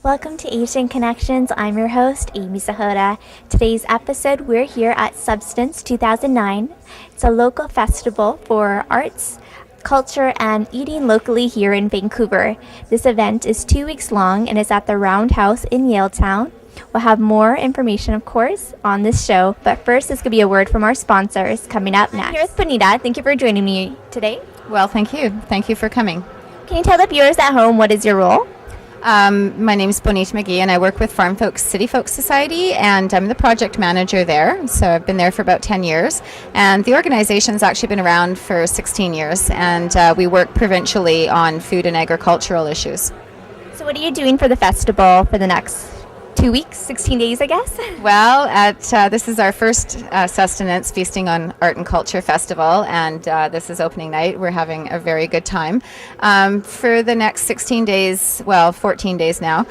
Welcome to Asian Connections. I'm your host, Amy Sahota. Today's episode, we're here at Substance 2009. It's a local festival for arts, culture, and eating locally here in Vancouver. This event is 2 weeks long and is at the Roundhouse in Yaletown. We'll have more information, of course, on this show, but first, this could be a word from our sponsors coming up next. Here's Bonita. Thank you for joining me today. Well, thank you. Thank you for coming. Can you tell the viewers at home what is your role? My name is Bonita Magee, and I work with FarmFolk CityFolk Society, and I'm the project manager there. So I've been there for about 10 years, and the organization's actually been around for 16 years, and we work provincially on food and agricultural issues. So what are you doing for the festival for the next 2 weeks, 16 days, I guess? Well, this is our first Sustenance Feasting on Art and Culture Festival, and this is opening night. We're having a very good time. For the next 16 days, well, 14 days now,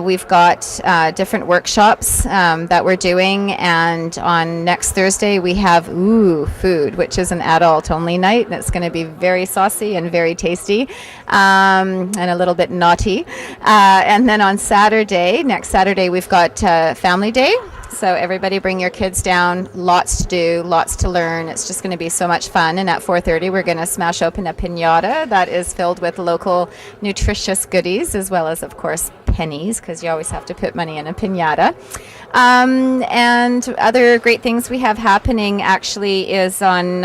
we've got different workshops that we're doing, and on next Thursday we have food, which is an adult-only night, and it's going to be very saucy and very tasty, and a little bit naughty. And then on next Saturday, we've got Family Day, so everybody bring your kids down. Lots to do, lots to learn. It's just going to be so much fun. And at 4:30, we're going to smash open a piñata that is filled with local nutritious goodies, as well as, of course, pennies, because you always have to put money in a piñata. And other great things we have happening actually is on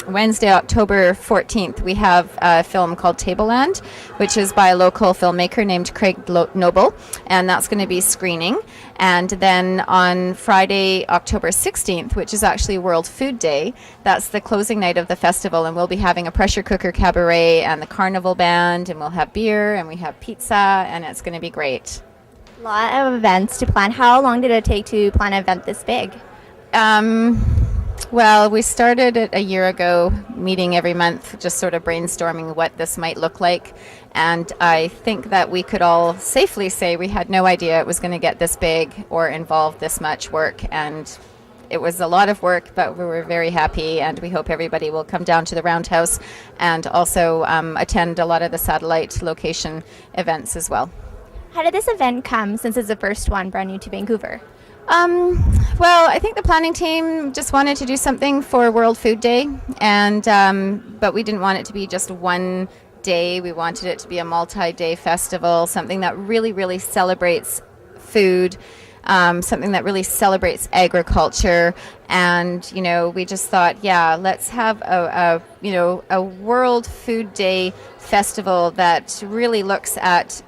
Wednesday, October 14th, we have a film called Tableland, which is by a local filmmaker named Craig Noble, and that's going to be screening. And then on Friday, October 16th, which is actually World Food Day, that's the closing night of the festival, and we'll be having a pressure cooker cabaret and the carnival band, and we'll have beer and we have pizza, and it's going to be great. A lot of events to plan. How long did it take to plan an event this big? Well, we started it a year ago, meeting every month, just sort of brainstorming what this might look like. And I think that we could all safely say we had no idea it was going to get this big or involve this much work. And it was a lot of work, but we were very happy, and we hope everybody will come down to the Roundhouse and also attend a lot of the satellite location events as well. How did this event come, since it's the first one brand new to Vancouver? Well, I think the planning team just wanted to do something for World Food Day, and but we didn't want it to be just one day. We wanted it to be a multi-day festival, something that really, really celebrates food, something that really celebrates agriculture. And, we just thought, let's have a World Food Day festival that really looks at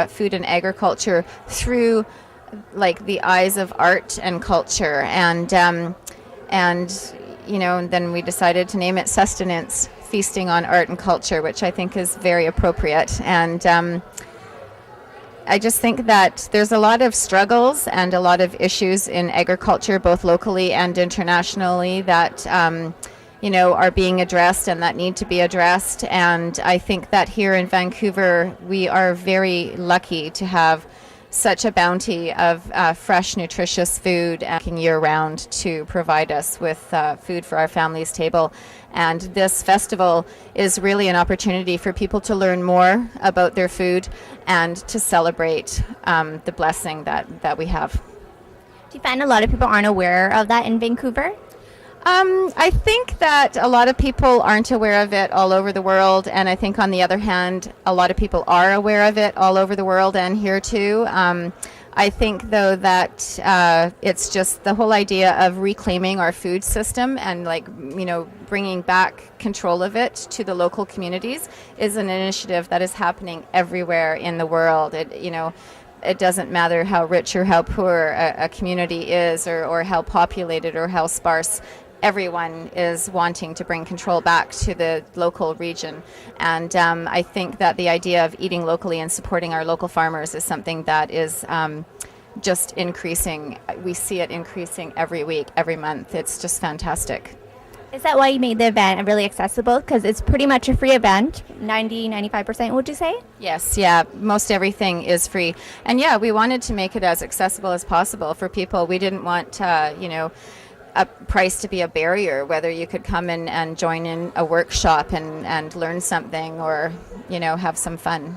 food and agriculture through the eyes of art and culture, and then we decided to name it Sustenance Feasting on Art and Culture, which I think is very appropriate. And I just think that there's a lot of struggles and a lot of issues in agriculture, both locally and internationally, that are being addressed and that need to be addressed. And I think that here in Vancouver, we are very lucky to have such a bounty of fresh, nutritious food year-round to provide us with food for our family's table. And this festival is really an opportunity for people to learn more about their food and to celebrate the blessing that we have. Do you find a lot of people aren't aware of that in Vancouver? I think that a lot of people aren't aware of it all over the world, and I think on the other hand, a lot of people are aware of it all over the world and here too. I think, though, that it's just the whole idea of reclaiming our food system and bringing back control of it to the local communities is an initiative that is happening everywhere in the world. It doesn't matter how rich or how poor a community is, or how populated or how sparse. Everyone is wanting to bring control back to the local region. And I think that the idea of eating locally and supporting our local farmers is something that is just increasing. We see it increasing every week, every month. It's just fantastic. Is that why you made the event really accessible? Because it's pretty much a free event, 95%, would you say? Yes, yeah, most everything is free. And we wanted to make it as accessible as possible for people. We didn't want, a price to be a barrier, whether you could come in and join in a workshop and learn something or, have some fun.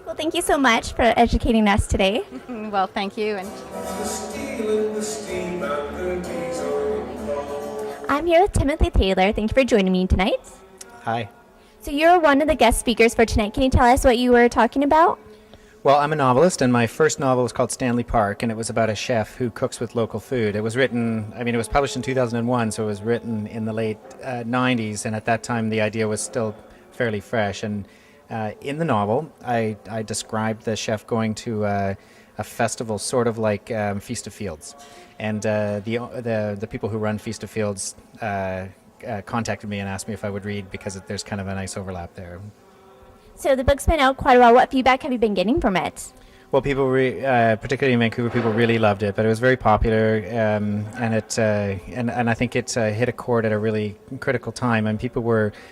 Well, thank you so much for educating us today. Well, thank you. And I'm here with Timothy Taylor. Thank you for joining me tonight. Hi. So you're one of the guest speakers for tonight. Can you tell us what you were talking about? Well, I'm a novelist, and my first novel was called Stanley Park, and it was about a chef who cooks with local food. It was written, it was published in 2001, so it was written in the late 90s, and at that time the idea was still fairly fresh. And in the novel, I described the chef going to a festival sort of like Feast of Fields. And the people who run Feast of Fields contacted me and asked me if I would read because there's kind of a nice overlap there. So the book's been out quite a while. What feedback have you been getting from it? Well, people, particularly in Vancouver, people really loved it. But it was very popular, and I think it hit a chord at a really critical time. And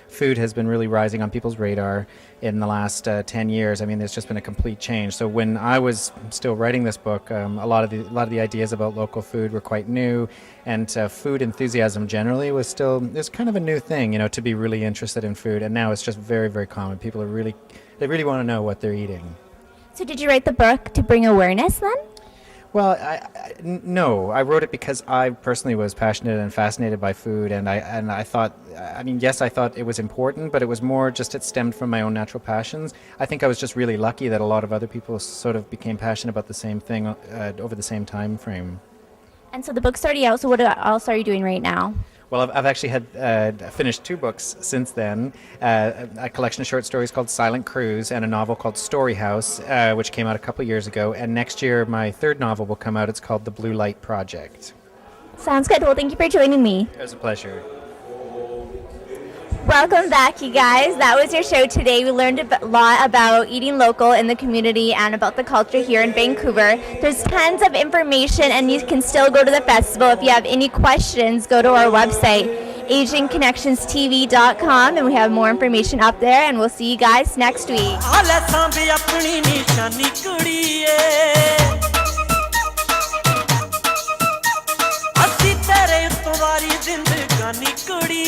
food has been really rising on people's radar in the last 10 years. There's just been a complete change. So when I was still writing this book, a lot of the ideas about local food were quite new, and food enthusiasm generally was kind of a new thing, to be really interested in food. And now it's just very, very common. People they really want to know what they're eating. So did you write the book to bring awareness then? Well, no. I wrote it because I personally was passionate and fascinated by food, and I thought, yes, I thought it was important, but it was more just it stemmed from my own natural passions. I think I was just really lucky that a lot of other people sort of became passionate about the same thing over the same time frame. And so the book's already out, so what else are you doing right now? Well, I've actually had finished 2 books since then, a collection of short stories called Silent Cruise and a novel called Story House, which came out a couple years ago. And next year, my 3rd novel will come out. It's called The Blue Light Project. Sounds good. Well, thank you for joining me. It was a pleasure. Welcome back, you guys. That was your show today. We learned a lot about eating local in the community and about the culture here in Vancouver. There's tons of information, and you can still go to the festival. If you have any questions, go to our website, asianconnectionstv.com, and we have more information up there, and we'll see you guys next week. जिंदगानी कुड़ी